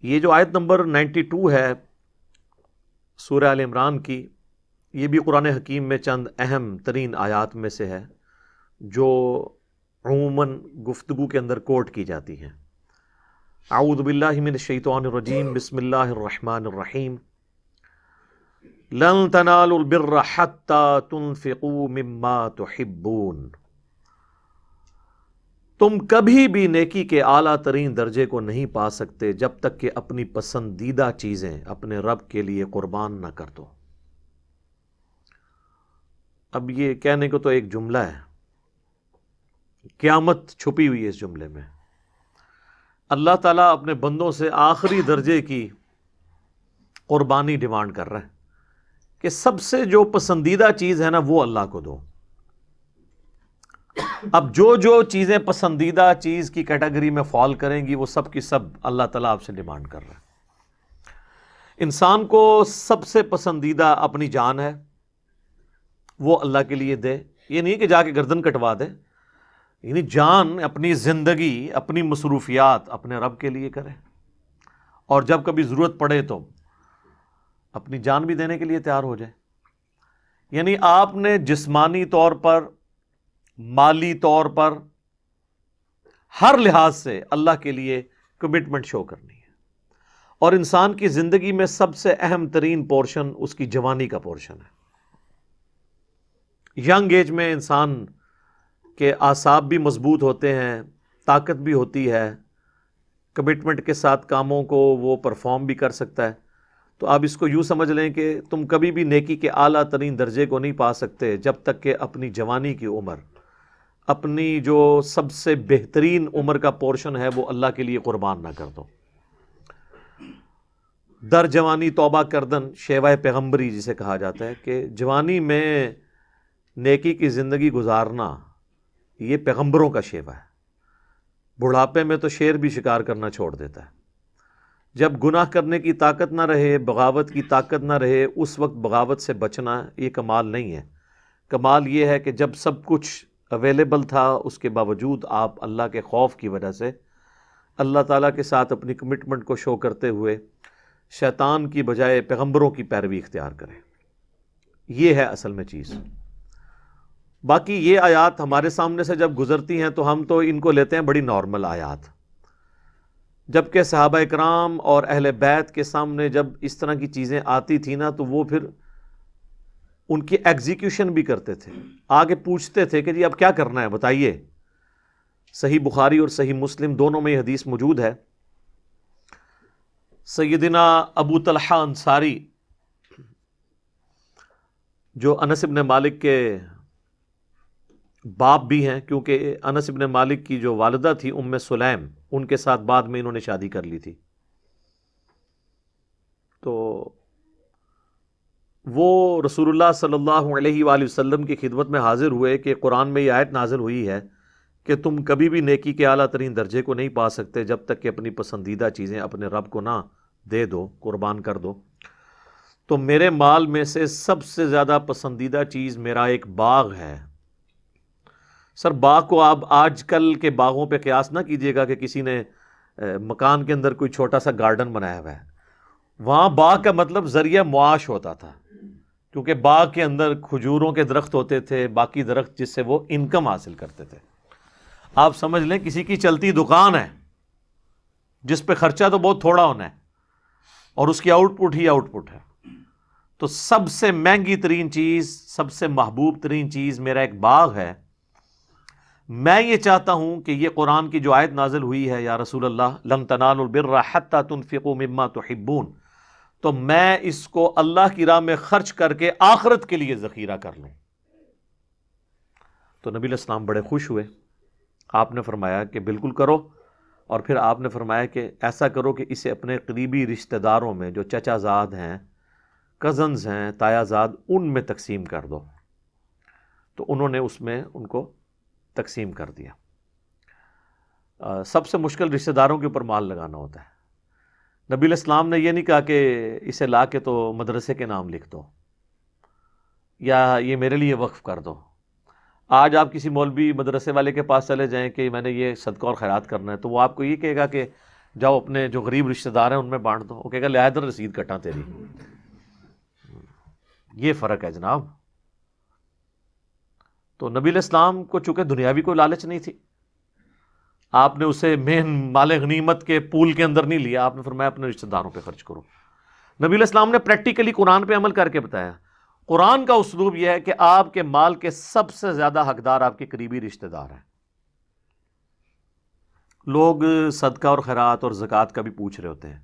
یہ جو آیت نمبر 92 ہے سورہ آل عمران کی، یہ بھی قرآن حکیم میں چند اہم ترین آیات میں سے ہے جو عموماً گفتگو کے اندر کوٹ کی جاتی ہیں۔ اعوذ باللہ من الشیطان الرجیم، بسم اللہ الرحمن الرحیم۔ لن تنالوا البر حتی تنفقوا مما تحبون۔ تم کبھی بھی نیکی کے اعلیٰ ترین درجے کو نہیں پا سکتے جب تک کہ اپنی پسندیدہ چیزیں اپنے رب کے لیے قربان نہ کر دو۔ اب یہ کہنے کو تو ایک جملہ ہے، قیامت چھپی ہوئی ہے اس جملے میں۔ اللہ تعالیٰ اپنے بندوں سے آخری درجے کی قربانی ڈیمانڈ کر رہا ہے کہ سب سے جو پسندیدہ چیز ہے نا وہ اللہ کو دو۔ اب جو چیزیں پسندیدہ چیز کی کیٹیگری میں فال کریں گی وہ سب کی سب اللہ تعالیٰ آپ سے ڈیمانڈ کر رہا ہے۔ انسان کو سب سے پسندیدہ اپنی جان ہے، وہ اللہ کے لیے دے۔ یہ نہیں کہ جا کے گردن کٹوا دے، یعنی جان، اپنی زندگی، اپنی مصروفیات اپنے رب کے لیے کرے، اور جب کبھی ضرورت پڑے تو اپنی جان بھی دینے کے لیے تیار ہو جائے۔ یعنی آپ نے جسمانی طور پر، مالی طور پر، ہر لحاظ سے اللہ کے لیے کمٹمنٹ شو کرنی ہے۔ اور انسان کی زندگی میں سب سے اہم ترین پورشن اس کی جوانی کا پورشن ہے۔ ینگ ایج میں انسان کے اعصاب بھی مضبوط ہوتے ہیں، طاقت بھی ہوتی ہے، کمٹمنٹ کے ساتھ کاموں کو وہ پرفارم بھی کر سکتا ہے۔ تو آپ اس کو یوں سمجھ لیں کہ تم کبھی بھی نیکی کے اعلیٰ ترین درجے کو نہیں پا سکتے جب تک کہ اپنی جوانی کی عمر، اپنی جو سب سے بہترین عمر کا پورشن ہے وہ اللہ کے لیے قربان نہ کر دو۔ در جوانی توبہ کردن، شیوہ پیغمبری جسے کہا جاتا ہے کہ جوانی میں نیکی کی زندگی گزارنا، یہ پیغمبروں کا شیوہ ہے۔ بڑھاپے میں تو شیر بھی شکار کرنا چھوڑ دیتا ہے۔ جب گناہ کرنے کی طاقت نہ رہے، بغاوت کی طاقت نہ رہے، اس وقت بغاوت سے بچنا یہ کمال نہیں ہے۔ کمال یہ ہے کہ جب سب کچھ اویلیبل تھا اس کے باوجود آپ اللہ کے خوف کی وجہ سے اللہ تعالیٰ کے ساتھ اپنی کمٹمنٹ کو شو کرتے ہوئے شیطان کی بجائے پیغمبروں کی پیروی اختیار کریں۔ یہ ہے اصل میں چیز۔ باقی یہ آیات ہمارے سامنے سے جب گزرتی ہیں تو ہم تو ان کو لیتے ہیں بڑی نارمل آیات، جبکہ صحابہ اکرام اور اہل بیت کے سامنے جب اس طرح کی چیزیں آتی تھی نا تو وہ پھر ان کی ایگزیکیوشن بھی کرتے تھے۔ آگے پوچھتے تھے کہ جی اب کیا کرنا ہے بتائیے۔ صحیح بخاری اور صحیح مسلم دونوں میں یہ حدیث موجود ہے۔ سیدنا ابو طلحہ انصاری جو انس بن مالک کے باپ بھی ہیں، کیونکہ انس بن مالک کی جو والدہ تھی ام سلیم، ان کے ساتھ بعد میں انہوں نے شادی کر لی تھی، تو وہ رسول اللہ صلی اللہ علیہ وآلہ وسلم کی خدمت میں حاضر ہوئے کہ قرآن میں یہ آیت نازل ہوئی ہے کہ تم کبھی بھی نیکی کے اعلیٰ ترین درجے کو نہیں پا سکتے جب تک کہ اپنی پسندیدہ چیزیں اپنے رب کو نہ دے دو، قربان کر دو۔ تو میرے مال میں سے سب سے زیادہ پسندیدہ چیز میرا ایک باغ ہے۔ سر باغ کو آپ آج کل کے باغوں پہ قیاس نہ کیجیے گا کہ کسی نے مکان کے اندر کوئی چھوٹا سا گارڈن بنایا ہوا ہے۔ وہاں باغ کا مطلب ذریعہ معاش ہوتا تھا، کیونکہ باغ کے اندر کھجوروں کے درخت ہوتے تھے، باقی درخت جس سے وہ انکم حاصل کرتے تھے۔ آپ سمجھ لیں کسی کی چلتی دکان ہے جس پہ خرچہ تو بہت تھوڑا ہونا ہے اور اس کی آؤٹ پٹ ہی آؤٹ پٹ ہے۔ تو سب سے مہنگی ترین چیز، سب سے محبوب ترین چیز میرا ایک باغ ہے۔ میں یہ چاہتا ہوں کہ یہ قرآن کی جو آیت نازل ہوئی ہے، یا رسول اللہ لن تنالوا البر حتی تنفقوا مما تحبون، تو میں اس کو اللہ کی راہ میں خرچ کر کے آخرت کے لیے ذخیرہ کر لوں۔ تو نبی علیہ السلام بڑے خوش ہوئے۔ آپ نے فرمایا کہ بالکل کرو، اور پھر آپ نے فرمایا کہ ایسا کرو کہ اسے اپنے قریبی رشتہ داروں میں جو چچا زاد ہیں، کزنز ہیں، تایا زاد، ان میں تقسیم کر دو۔ تو انہوں نے اس میں ان کو تقسیم کر دیا۔ سب سے مشکل رشتہ داروں کے اوپر مال لگانا ہوتا ہے۔ نبی علیہ السلام نے یہ نہیں کہا کہ اسے لا کے تو مدرسے کے نام لکھ دو یا یہ میرے لیے وقف کر دو۔ آج آپ کسی مولوی مدرسے والے کے پاس چلے جائیں کہ میں نے یہ صدقہ اور خیرات کرنا ہے، تو وہ آپ کو یہ کہے گا کہ جاؤ اپنے جو غریب رشتہ دار ہیں ان میں بانٹ دو، وہ کہے گا لے ادھر رسید کٹا تیری۔ یہ فرق ہے جناب۔ تو نبی علیہ السلام کو چونکہ دنیاوی کوئی لالچ نہیں تھی، آپ نے اسے مین مال غنیمت کے پول کے اندر نہیں لیا، آپ نے فرمایا اپنے رشتہ داروں پہ خرچ کرو۔ نبی علیہ السلام نے پریکٹیکلی قرآن پہ عمل کر کے بتایا۔ قرآن کا اسلوب یہ ہے کہ آپ کے مال کے سب سے زیادہ حقدار آپ کے قریبی رشتہ دار ہیں۔ لوگ صدقہ اور خیرات اور زکوٰۃ کا بھی پوچھ رہے ہوتے ہیں،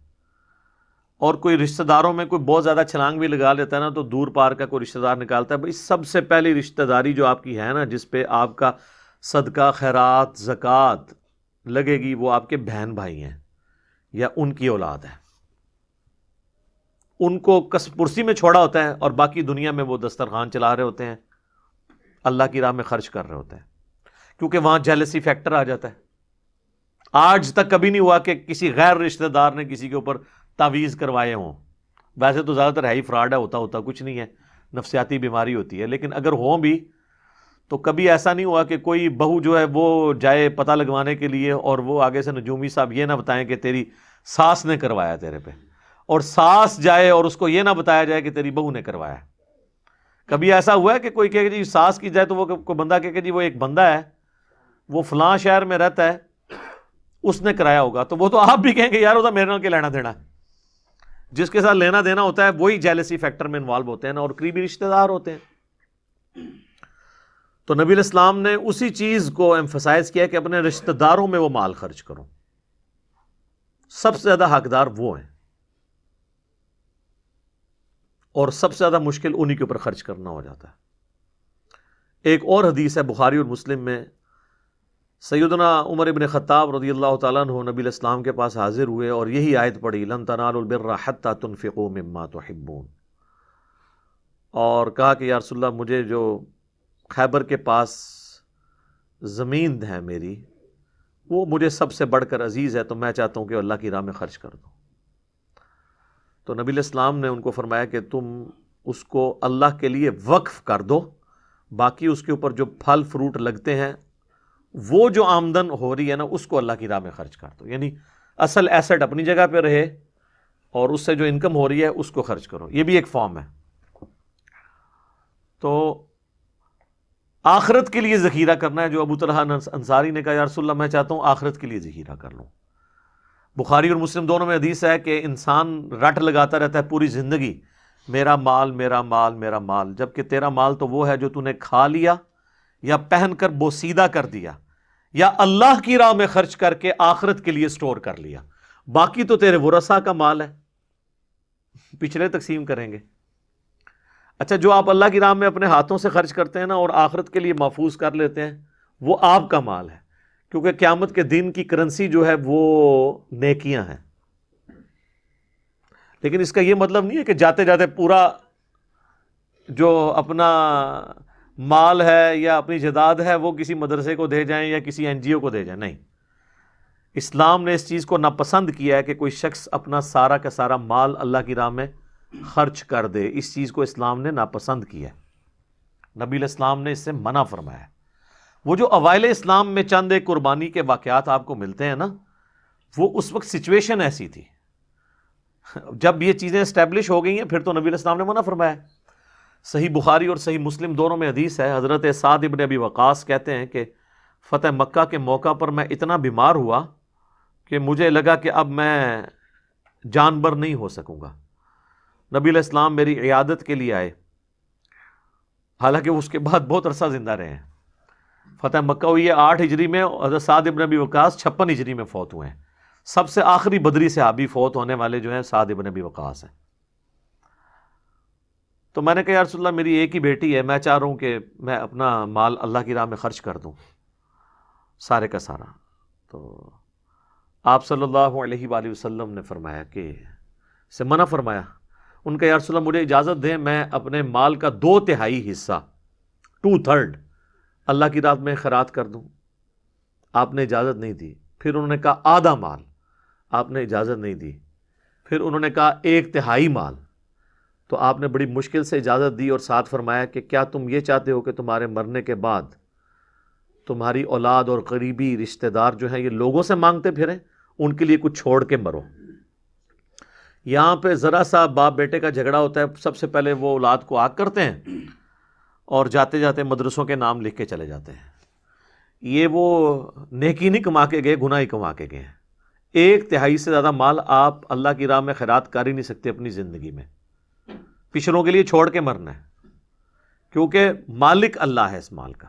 اور کوئی رشتہ داروں میں کوئی بہت زیادہ چھلانگ بھی لگا لیتا ہے نا، تو دور پار کا کوئی رشتہ دار نکالتا ہے، بھائی سب سے پہلی رشتہ داری جو آپ کی ہے نا، جس پہ آپ کا صدقہ خیرات زکوٰۃ لگے گی، وہ آپ کے بہن بھائی ہیں یا ان کی اولاد ہے۔ ان کو کس پرسی میں چھوڑا ہوتا ہے، اور باقی دنیا میں وہ دسترخوان چلا رہے ہوتے ہیں، اللہ کی راہ میں خرچ کر رہے ہوتے ہیں، کیونکہ وہاں جیلسی فیکٹر آ جاتا ہے۔ آج تک کبھی نہیں ہوا کہ کسی غیر رشتہ دار نے کسی کے اوپر تعویذ کروائے ہوں، ویسے تو زیادہ تر ہے ہی فراڈ ہے، ہوتا کچھ نہیں ہے، نفسیاتی بیماری ہوتی ہے، لیکن اگر ہوں بھی تو کبھی ایسا نہیں ہوا کہ کوئی بہو جو ہے وہ جائے پتہ لگوانے کے لیے، اور وہ آگے سے نجومی صاحب یہ نہ بتائیں کہ تیری ساس نے کروایا تیرے پہ، اور ساس جائے اور اس کو یہ نہ بتایا جائے کہ تیری بہو نے کروایا۔ کبھی ایسا ہوا ہے کہ کوئی کہے کہ جی ساس کی جائے تو وہ کوئی بندہ کہے کہ جی وہ ایک بندہ ہے، وہ فلاں شہر میں رہتا ہے، اس نے کرایا ہوگا، تو وہ تو آپ بھی کہیں گے یار وہ تو میرے نال کے لینا دینا ہے۔ جس کے ساتھ لینا دینا ہوتا ہے وہی جیلسی فیکٹر میں انوالو ہوتے ہیں نا، اور قریبی رشتہ دار ہوتے ہیں۔ تو نبی علیہ السلام نے اسی چیز کو ایمفسائز کیا کہ اپنے رشتہ داروں میں وہ مال خرچ کرو، سب سے زیادہ حقدار وہ ہیں، اور سب سے زیادہ مشکل انہی کے اوپر خرچ کرنا ہو جاتا ہے۔ ایک اور حدیث ہے بخاری اور مسلم میں، سیدنا عمر ابن خطاب رضی اللہ تعالیٰ عنہ نبی علیہ السلام کے پاس حاضر ہوئے اور یہی آیت پڑھی، لن تنالوا البر حتی تنفقوا مما تحبون، اور کہا کہ یا رسول اللہ مجھے جو خیبر کے پاس زمین ہے میری، وہ مجھے سب سے بڑھ کر عزیز ہے، تو میں چاہتا ہوں کہ اللہ کی راہ میں خرچ کر دوں۔ تو نبی علیہ السلام نے ان کو فرمایا کہ تم اس کو اللہ کے لیے وقف کر دو، باقی اس کے اوپر جو پھل فروٹ لگتے ہیں، وہ جو آمدن ہو رہی ہے نا، اس کو اللہ کی راہ میں خرچ کر دو، یعنی اصل ایسٹ اپنی جگہ پہ رہے اور اس سے جو انکم ہو رہی ہے اس کو خرچ کرو۔ یہ بھی ایک فارم ہے۔ تو آخرت کے لیے ذخیرہ کرنا ہے، جو ابو طلحہ انصاری نے کہا یا رسول اللہ میں چاہتا ہوں آخرت کے لیے ذخیرہ کر لوں۔ بخاری اور مسلم دونوں میں حدیث ہے کہ انسان رٹ لگاتا رہتا ہے پوری زندگی، میرا مال میرا مال میرا مال، جبکہ تیرا مال تو وہ ہے جو تو نے کھا لیا یا پہن کر بوسیدہ کر دیا یا اللہ کی راہ میں خرچ کر کے آخرت کے لیے سٹور کر لیا، باقی تو تیرے ورثاء کا مال ہے، پچھلے تقسیم کریں گے۔ اچھا، جو آپ اللہ کی راہ میں اپنے ہاتھوں سے خرچ کرتے ہیں نا اور آخرت کے لیے محفوظ کر لیتے ہیں، وہ آپ کا مال ہے، کیونکہ قیامت کے دن کی کرنسی جو ہے وہ نیکیاں ہیں۔ لیکن اس کا یہ مطلب نہیں ہے کہ جاتے جاتے پورا جو اپنا مال ہے یا اپنی جائیداد ہے وہ کسی مدرسے کو دے جائیں یا کسی این جی او کو دے جائیں، نہیں۔ اسلام نے اس چیز کو ناپسند کیا ہے کہ کوئی شخص اپنا سارا کا سارا مال اللہ کی راہ میں خرچ کر دے، اس چیز کو اسلام نے ناپسند کیا ہے، نبی علیہ السلام نے اس سے منع فرمایا۔ وہ جو اوائل اسلام میں چند ایک قربانی کے واقعات آپ کو ملتے ہیں نا، وہ اس وقت سچویشن ایسی تھی، جب یہ چیزیں اسٹیبلش ہو گئی ہیں پھر تو نبی علیہ السلام نے منع فرمایا۔ صحیح بخاری اور صحیح مسلم دونوں میں حدیث ہے، حضرت سعد ابن ابی وقاص کہتے ہیں کہ فتح مکہ کے موقع پر میں اتنا بیمار ہوا کہ مجھے لگا کہ اب میں جانبر نہیں ہو سکوں گا۔ نبی علیہ السلام میری عیادت کے لیے آئے، حالانکہ اس کے بعد بہت عرصہ زندہ رہے ہیں۔ فتح مکہ ہوئی ہے 8 ہجری میں، حضرت سعد ابن ابی وقاص 56 ہجری میں فوت ہوئے ہیں۔ سب سے آخری بدری صحابی فوت ہونے والے جو ہیں سعد ابن ابی وقاص ہیں۔ تو میں نے کہا یا رسول اللہ میری ایک ہی بیٹی ہے، میں چاہ رہا ہوں کہ میں اپنا مال اللہ کی راہ میں خرچ کر دوں سارے کا سارا۔ تو آپ صلی اللہ علیہ وآلہ وسلم نے فرمایا کہ سے منع فرمایا۔ ان کا یا رسول اللہ مجھے اجازت دیں میں اپنے مال کا 2/3 حصہ 2/3 اللہ کی راہ میں خیرات کر دوں۔ آپ نے اجازت نہیں دی۔ پھر انہوں نے کہا آدھا مال، آپ نے اجازت نہیں دی۔ پھر انہوں نے کہا 1/3 مال، تو آپ نے بڑی مشکل سے اجازت دی اور ساتھ فرمایا کہ کیا تم یہ چاہتے ہو کہ تمہارے مرنے کے بعد تمہاری اولاد اور قریبی رشتہ دار جو ہیں یہ لوگوں سے مانگتے پھریں ان کے لیے کچھ چھوڑ کے مرو۔ یہاں پہ ذرا سا باپ بیٹے کا جھگڑا ہوتا ہے، سب سے پہلے وہ اولاد کو آگ کرتے ہیں اور جاتے جاتے مدرسوں کے نام لکھ کے چلے جاتے ہیں۔ یہ وہ نیکی نہیں کما کے گئے، گناہ ہی کما کے گئے ہیں۔ 1/3 سے زیادہ مال آپ اللہ کی راہ میں خیرات کر ہی نہیں سکتے اپنی زندگی میں، پچھڑوں کے لیے چھوڑ کے مرنا ہے، کیونکہ مالک اللہ ہے اس مال کا۔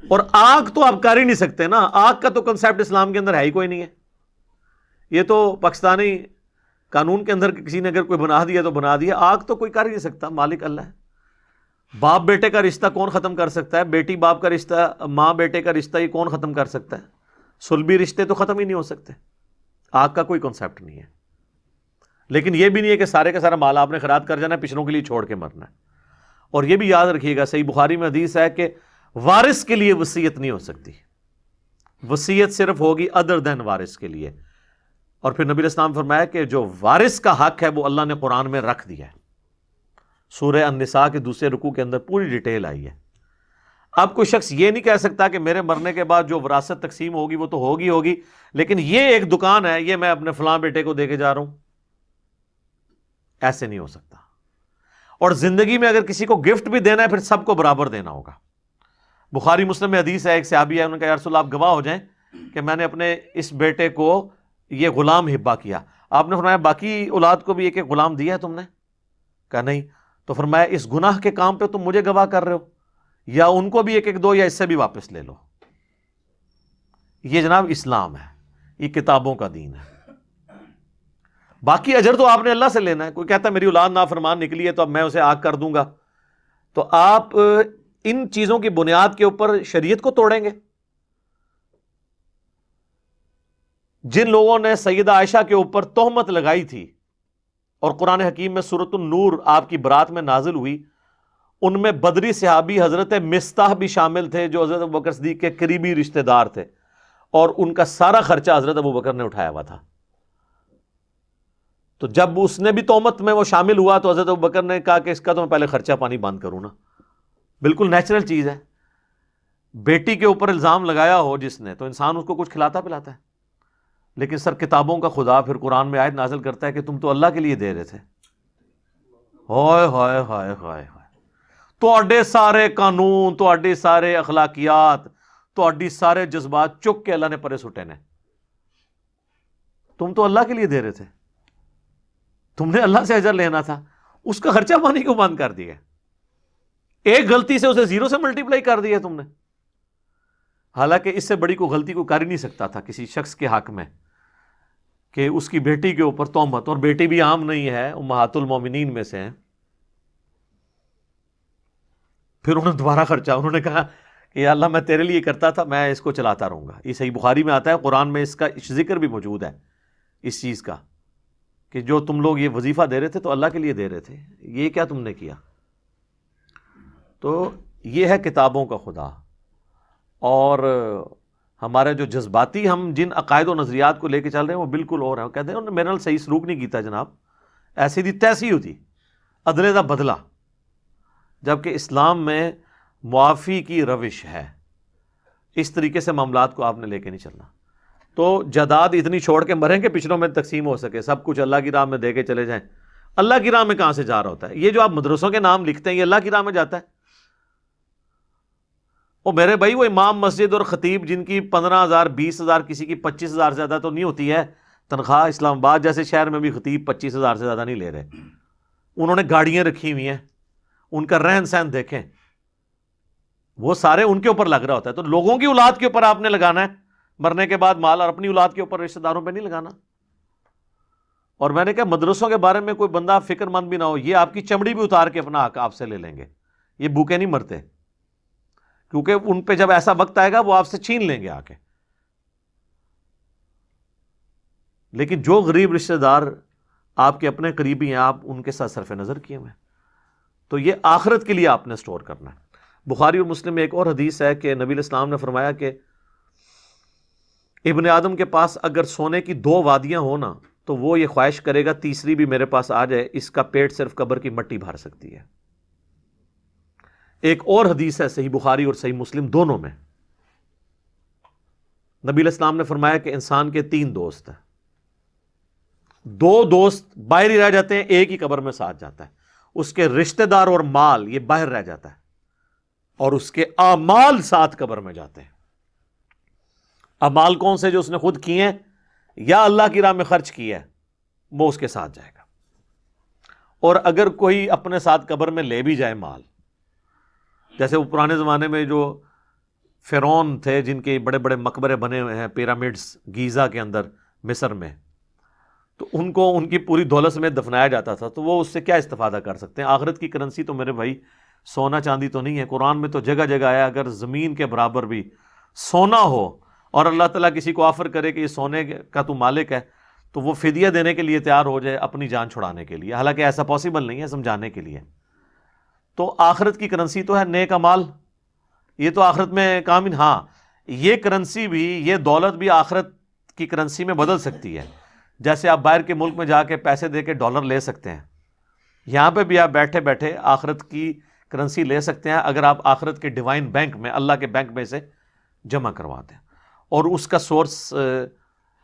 اور آگ تو آپ کر ہی نہیں سکتے نا، آگ کا تو کنسیپٹ اسلام کے اندر ہے ہی کوئی نہیں ہے۔ یہ تو پاکستانی قانون کے اندر کسی نے اگر کوئی بنا دیا تو بنا دیا، آگ تو کوئی کر ہی نہیں سکتا، مالک اللہ ہے۔ باپ بیٹے کا رشتہ کون ختم کر سکتا ہے؟ بیٹی باپ کا رشتہ، ماں بیٹے کا رشتہ، یہ کون ختم کر سکتا ہے؟ صلبی رشتے تو ختم ہی نہیں ہو سکتے، آگ کا کوئی کنسیپٹ نہیں ہے۔ لیکن یہ بھی نہیں ہے کہ سارے کا سارا مال آپ نے خیرات کر جانا ہے، پچھلوں کے لیے چھوڑ کے مرنا ہے۔ اور یہ بھی یاد رکھیے گا، صحیح بخاری میں حدیث ہے کہ وارث کے لیے وصیت نہیں ہو سکتی، وصیت صرف ہوگی ادر دین وارث کے لیے۔ اور پھر نبی علیہ السلام فرمایا کہ جو وارث کا حق ہے وہ اللہ نے قرآن میں رکھ دیا ہے، سورہ النساء کے دوسرے رکوع کے اندر پوری ڈیٹیل آئی ہے۔ اب کوئی شخص یہ نہیں کہہ سکتا کہ میرے مرنے کے بعد جو وراثت تقسیم ہوگی وہ تو ہوگی، لیکن یہ ایک دکان ہے، یہ میں اپنے فلاں بیٹے کو دے کے جا رہا ہوں، ایسے نہیں ہو سکتا۔ اور زندگی میں اگر کسی کو گفٹ بھی دینا ہے پھر سب کو برابر دینا ہوگا۔ بخاری مسلم میں حدیث ہے، ایک صحابی ہے، انہوں نے کہا یا رسول اللہ آپ گواہ ہو جائیں کہ میں نے اپنے اس بیٹے کو یہ غلام ہبہ کیا۔ آپ نے فرمایا باقی اولاد کو بھی ایک ایک غلام دیا ہے تم نے؟ کہا نہیں۔ تو فرمایا اس گناہ کے کام پہ تم مجھے گواہ کر رہے ہو، یا ان کو بھی ایک ایک دو یا اس سے بھی واپس لے لو۔ یہ جناب اسلام ہے، یہ کتابوں کا دین ہے۔ باقی اجر تو آپ نے اللہ سے لینا ہے۔ کوئی کہتا ہے میری اولاد نافرمان نکلی ہے تو اب میں اسے آگ کر دوں گا، تو آپ ان چیزوں کی بنیاد کے اوپر شریعت کو توڑیں گے۔ جن لوگوں نے سیدہ عائشہ کے اوپر تہمت لگائی تھی اور قرآن حکیم میں سورۃ النور آپ کی برات میں نازل ہوئی، ان میں بدری صحابی حضرت مصطح بھی شامل تھے جو حضرت ابوبکر صدیق کے قریبی رشتہ دار تھے، اور ان کا سارا خرچہ حضرت ابوبکر نے اٹھایا ہوا تھا۔ تو جب اس نے بھی تہمت میں وہ شامل ہوا تو حضرت ابوبکر نے کہا کہ اس کا تو میں پہلے خرچہ پانی بند کروں نا۔ بالکل نیچرل چیز ہے، بیٹی کے اوپر الزام لگایا ہو جس نے تو انسان اس کو کچھ کھلاتا پلاتا ہے، لیکن سر کتابوں کا خدا پھر قرآن میں آیت نازل کرتا ہے کہ تم تو اللہ کے لیے دے رہے تھے۔ ہائے ہائے ہائے ہائے ہائے، تواڈے سارے قانون، تواڈے سارے اخلاقیات، تواڈی سارے جذبات چک کے اللہ نے پرے سٹے نے۔ تم تو اللہ کے لیے دے رہے تھے، تم نے اللہ سے اجر لینا تھا، اس کا خرچہ پانی کو بند کر دیا، ایک غلطی سے اسے 0 سے ملٹیپلائی کر دیا تم نے۔ حالانکہ اس سے بڑی کوئی غلطی کو کر ہی نہیں سکتا تھا کسی شخص کے حق میں کہ اس کی بیٹی کے اوپر تہمت، اور بیٹی بھی عام نہیں ہے، امہات المومنین میں سے ہیں۔ پھر انہوں نے دوبارہ خرچہ، انہوں نے کہا کہ یا اللہ میں تیرے لیے کرتا تھا، میں اس کو چلاتا رہوں گا۔ یہ صحیح بخاری میں آتا ہے، قرآن میں اس کا ذکر بھی موجود ہے اس چیز کا کہ جو تم لوگ یہ وظیفہ دے رہے تھے تو اللہ کے لیے دے رہے تھے، یہ کیا تم نے کیا؟ تو یہ ہے کتابوں کا خدا۔ اور ہمارے جو جذباتی ہم جن عقائد و نظریات کو لے کے چل رہے ہیں وہ بالکل اور ہیں۔ کہتے ہیں انہوں نے میرے نال صحیح سلوک نہیں کیتا جناب، ایسی دی تیسی ہوتی، عدلے دا بدلہ، جبکہ اسلام میں معافی کی روش ہے۔ اس طریقے سے معاملات کو آپ نے لے کے نہیں چلنا۔ تو جائیداد اتنی چھوڑ کے مریں کہ پچھلوں میں تقسیم ہو سکے، سب کچھ اللہ کی راہ میں دے کے چلے جائیں۔ اللہ کی راہ میں کہاں سے جا رہا ہوتا ہے؟ یہ جو آپ مدرسوں کے نام لکھتے ہیں یہ اللہ کی راہ میں جاتا ہے؟ وہ میرے بھائی وہ امام مسجد اور خطیب جن کی 15,000 20,000 کسی کی 25,000 سے زیادہ تو نہیں ہوتی ہے تنخواہ، اسلام آباد جیسے شہر میں بھی خطیب 25,000 سے زیادہ نہیں لے رہے، انہوں نے گاڑیاں رکھی ہوئی ہیں، ان کا رہن سہن دیکھیں، وہ سارے ان کے اوپر لگ رہا ہوتا ہے۔ تو لوگوں کی اولاد کے اوپر آپ نے لگانا ہے مرنے کے بعد مال، اور اپنی اولاد کے اوپر رشتہ داروں پہ نہیں لگانا۔ اور میں نے کہا مدرسوں کے بارے میں کوئی بندہ فکر مند بھی نہ ہو، یہ آپ کی چمڑی بھی اتار کے اپنا حق آپ سے لے لیں گے، یہ بھوکے نہیں مرتے، کیونکہ ان پہ جب ایسا وقت آئے گا وہ آپ سے چھین لیں گے آ کے۔ لیکن جو غریب رشتہ دار آپ کے اپنے قریبی ہیں، آپ ان کے ساتھ صرف نظر کیے ہوئے، تو یہ آخرت کے لیے آپ نے سٹور کرنا ہے۔ بخاری اور مسلم میں ایک اور حدیث ہے کہ نبی علیہ السلام نے فرمایا کہ ابن آدم کے پاس اگر سونے کی 2 وادیاں ہوں نا تو وہ یہ خواہش کرے گا تیسری بھی میرے پاس آ جائے، اس کا پیٹ صرف قبر کی مٹی بھر سکتی ہے۔ ایک اور حدیث ہے صحیح بخاری اور صحیح مسلم دونوں میں، نبی علیہ السلام نے فرمایا کہ انسان کے 3 دوست ہیں، 2 دوست باہر ہی رہ جاتے ہیں، ایک ہی قبر میں ساتھ جاتا ہے، اس کے رشتہ دار اور مال یہ باہر رہ جاتا ہے، اور اس کے اعمال ساتھ قبر میں جاتے ہیں۔ اعمال کون سے؟ جو اس نے خود کیے ہیں یا اللہ کی راہ میں خرچ کیا ہے، وہ اس کے ساتھ جائے گا۔ اور اگر کوئی اپنے ساتھ قبر میں لے بھی جائے مال، جیسے وہ پرانے زمانے میں جو فرعون تھے جن کے بڑے بڑے مقبرے بنے ہوئے ہیں پیرامڈز گیزا کے اندر مصر میں، تو ان کو ان کی پوری دولت سمیت دفنایا جاتا تھا، تو وہ اس سے کیا استفادہ کر سکتے ہیں؟ آخرت کی کرنسی تو میرے بھائی سونا چاندی تو نہیں ہے۔ قرآن میں تو جگہ جگہ آیا اگر زمین کے برابر بھی سونا ہو اور اللہ تعالیٰ کسی کو آفر کرے کہ یہ سونے کا تو مالک ہے، تو وہ فدیہ دینے کے لیے تیار ہو جائے اپنی جان چھڑانے کے لیے، حالانکہ ایسا پاسبل نہیں ہے، سمجھانے کے لیے۔ تو آخرت کی کرنسی تو ہے نیک اعمال، یہ تو آخرت میں کام ہی۔ ہاں یہ کرنسی بھی، یہ دولت بھی آخرت کی کرنسی میں بدل سکتی ہے۔ جیسے آپ باہر کے ملک میں جا کے پیسے دے کے ڈالر لے سکتے ہیں، یہاں پہ بھی آپ بیٹھے بیٹھے آخرت کی کرنسی لے سکتے ہیں اگر آپ آخرت کے ڈیوائن بینک میں، اللہ کے بینک میں سے جمع کرواتے ہیں۔ اور اس کا سورس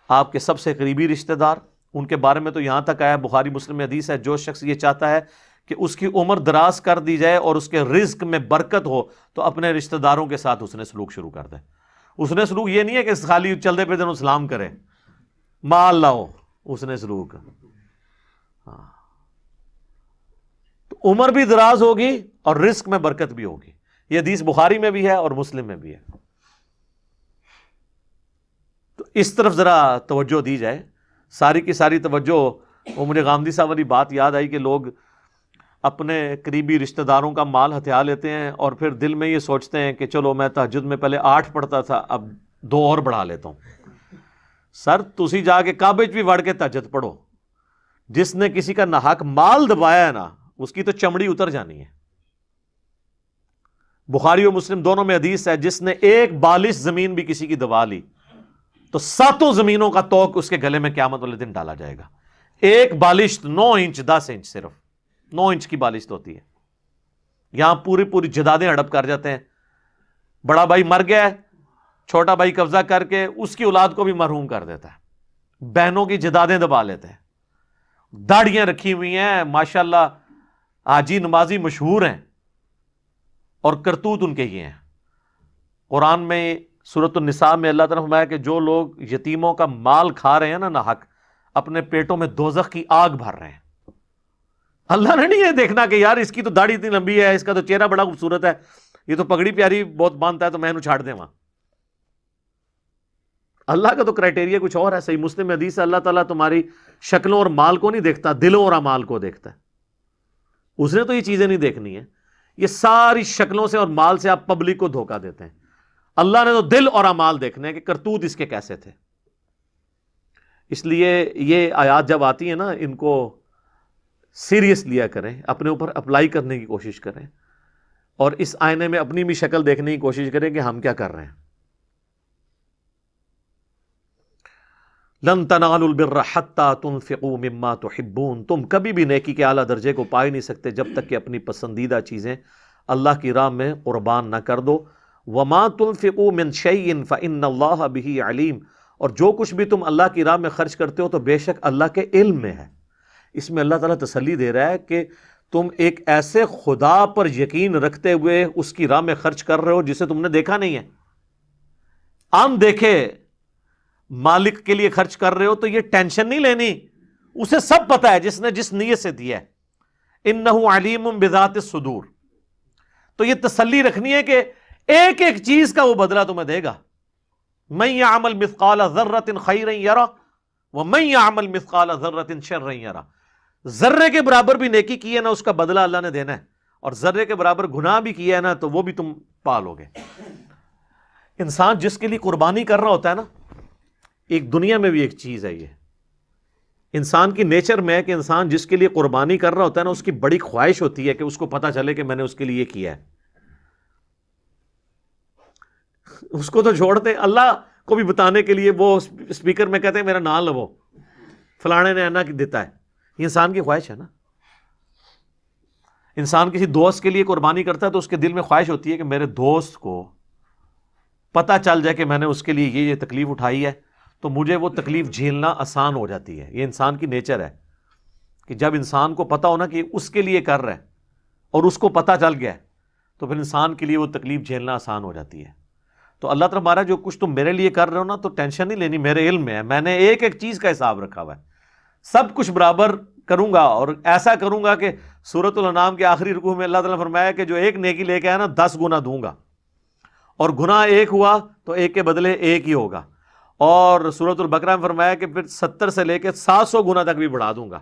آپ کے سب سے قریبی رشتہ دار، ان کے بارے میں تو یہاں تک آیا، بخاری مسلم میں حدیث ہے، جو شخص یہ چاہتا ہے کہ اس کی عمر دراز کر دی جائے اور اس کے رزق میں برکت ہو تو اپنے رشتہ داروں کے ساتھ حسن سلوک شروع کر دے۔ حسن سلوک یہ نہیں ہے کہ خالی چلتے پھرتے انہوں سلام کرے، مال لاؤ، حسن سلوک۔ ہاں تو عمر بھی دراز ہوگی اور رزق میں برکت بھی ہوگی۔ یہ حدیث بخاری میں بھی ہے اور مسلم میں بھی ہے۔ تو اس طرف ذرا توجہ دی جائے، ساری کی ساری توجہ۔ وہ مجھے غامدی صاحب والی بات یاد آئی کہ لوگ اپنے قریبی رشتہ داروں کا مال ہتھیا لیتے ہیں اور پھر دل میں یہ سوچتے ہیں کہ چلو میں تہجد میں پہلے 8 پڑھتا تھا، اب 2 اور بڑھا لیتا ہوں۔ سر تسی جا کے کعبے بھی وڑ کے تہجد پڑھو۔ جس نے کسی کا ناحق مال دبایا ہے نا، اس کی تو چمڑی اتر جانی ہے۔ بخاری و مسلم دونوں میں حدیث ہے، جس نے 1 بالش زمین بھی کسی کی دبا لی تو 7 زمینوں کا توق اس کے گلے میں قیامت والے دن ڈالا جائے گا۔ 1 بالش 9 انچ 10 انچ، صرف 9 انچ کی بالش ہوتی ہے۔ یہاں پوری جدادیں ہڑپ کر جاتے ہیں۔ بڑا بھائی مر گیا ہے، چھوٹا بھائی قبضہ کر کے اس کی اولاد کو بھی محروم کر دیتا ہے، بہنوں کی جدادیں دبا لیتے ہیں، داڑیاں رکھی ہوئی ہیں ماشاءاللہ، حاجی نمازی مشہور ہیں، اور کرتوت ان کے یہ ہیں۔ قرآن میں سورۃ النساء میں اللہ تعالیٰ نے فرمایا کہ جو لوگ یتیموں کا مال کھا رہے ہیں نا ناحق، اپنے پیٹوں میں دوزخ کی آگ بھر رہے ہیں۔ اللہ نے نہیں یہ دیکھنا کہ یار اس کی تو داڑھی اتنی لمبی ہے، اس کا تو چہرہ بڑا خوبصورت ہے، یہ تو پگڑی پیاری بہت باندھتا ہے تو میں انہوں چھاڑ دیں وہاں۔ اللہ کا تو کرائٹیریا کچھ اور ہے۔ صحیح مسلم میں حدیث ہے، اللہ تعالیٰ تمہاری شکلوں اور مال کو نہیں دیکھتا، دلوں اور اعمال کو دیکھتا ہے۔ اس نے تو یہ چیزیں نہیں دیکھنی ہے، یہ ساری شکلوں سے اور مال سے آپ پبلک کو دھوکہ دیتے ہیں۔ اللہ نے تو دل اور اعمال دیکھنے ہیں کہ کرتوت اس کے کیسے تھے۔ اس لیے یہ آیات جب آتی ہیں نا، ان کو سیریس لیا کریں، اپنے اوپر اپلائی کرنے کی کوشش کریں، اور اس آئینے میں اپنی بھی شکل دیکھنے کی کوشش کریں کہ ہم کیا کر رہے ہیں۔ لن تنالوا البر حتى تنفقوا مما تحبون، تم کبھی بھی نیکی کے اعلیٰ درجے کو پا ہی نہیں سکتے جب تک کہ اپنی پسندیدہ چیزیں اللہ کی راہ میں قربان نہ کر دو۔ وما تنفقوا من شيء فإن الله به علیم، اور جو کچھ بھی تم اللہ کی راہ میں خرچ کرتے ہو تو بے شک اللہ کے علم میں ہے۔ اس میں اللہ تعالیٰ تسلی دے رہا ہے کہ تم ایک ایسے خدا پر یقین رکھتے ہوئے اس کی راہ میں خرچ کر رہے ہو جسے تم نے دیکھا نہیں ہے۔ عام دیکھے مالک کے لیے خرچ کر رہے ہو تو یہ ٹینشن نہیں لینی، اسے سب پتا ہے جس نے جس نیت سے دیا ہے۔ انہ علیم بذات الصدور، تو یہ تسلی رکھنی ہے کہ ایک ایک چیز کا وہ بدلہ تمہیں دے گا۔ من یعمل مثقال ذرۃ خیرا یرہ ومن یعمل مثقال ذرۃ شرا یرہ، ذرے کے برابر بھی نیکی کی ہے نا، اس کا بدلہ اللہ نے دینا ہے، اور ذرے کے برابر گناہ بھی کیا ہے نا تو وہ بھی تم پالو گے۔ انسان جس کے لیے قربانی کر رہا ہوتا ہے نا، ایک دنیا میں بھی ایک چیز ہے، یہ انسان کی نیچر میں ہے کہ انسان جس کے لیے قربانی کر رہا ہوتا ہے نا، اس کی بڑی خواہش ہوتی ہے کہ اس کو پتہ چلے کہ میں نے اس کے لیے یہ کیا ہے۔ اس کو تو چھوڑتے اللہ کو بھی بتانے کے لیے وہ اسپیکر میں کہتے ہیں میرا نام لو، فلانے نے اینا دیتا ہے۔ یہ انسان کی خواہش ہے نا۔ انسان کسی دوست کے لیے قربانی کرتا ہے تو اس کے دل میں خواہش ہوتی ہے کہ میرے دوست کو پتہ چل جائے کہ میں نے اس کے لیے یہ تکلیف اٹھائی ہے تو مجھے وہ تکلیف جھیلنا آسان ہو جاتی ہے. یہ انسان کی نیچر ہے کہ جب انسان کو پتہ ہونا کہ اس کے لیے کر رہا ہے اور اس کو پتہ چل گیا ہے تو پھر انسان کے لیے وہ تکلیف جھیلنا آسان ہو جاتی ہے. تو اللہ تعالیٰ ہمارا جو کچھ تم میرے لیے کر رہے ہو نا تو ٹینشن نہیں لینی، میرے علم میں ہے، میں نے ایک ایک چیز کا حساب رکھا ہوا ہے، سب کچھ برابر کروں گا. اور ایسا کروں گا کہ سورۃ الانعام کے آخری رکوع میں اللہ تعالیٰ نے فرمایا کہ جو ایک نیکی لے کے آیا نا 10 گنا دوں گا، اور گناہ ایک ہوا تو ایک کے بدلے ایک ہی ہوگا. اور سورۃ البقرہ میں فرمایا کہ پھر 70 سے لے کے 700 گنا تک بھی بڑھا دوں گا.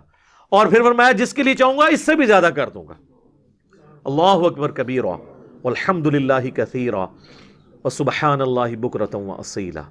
اور پھر فرمایا جس کے لیے چاہوں گا اس سے بھی زیادہ کر دوں گا. اللہ اکبر کبیرا والحمد للہ کثیرا وسبحان اللہ بکرۃ واصیلا.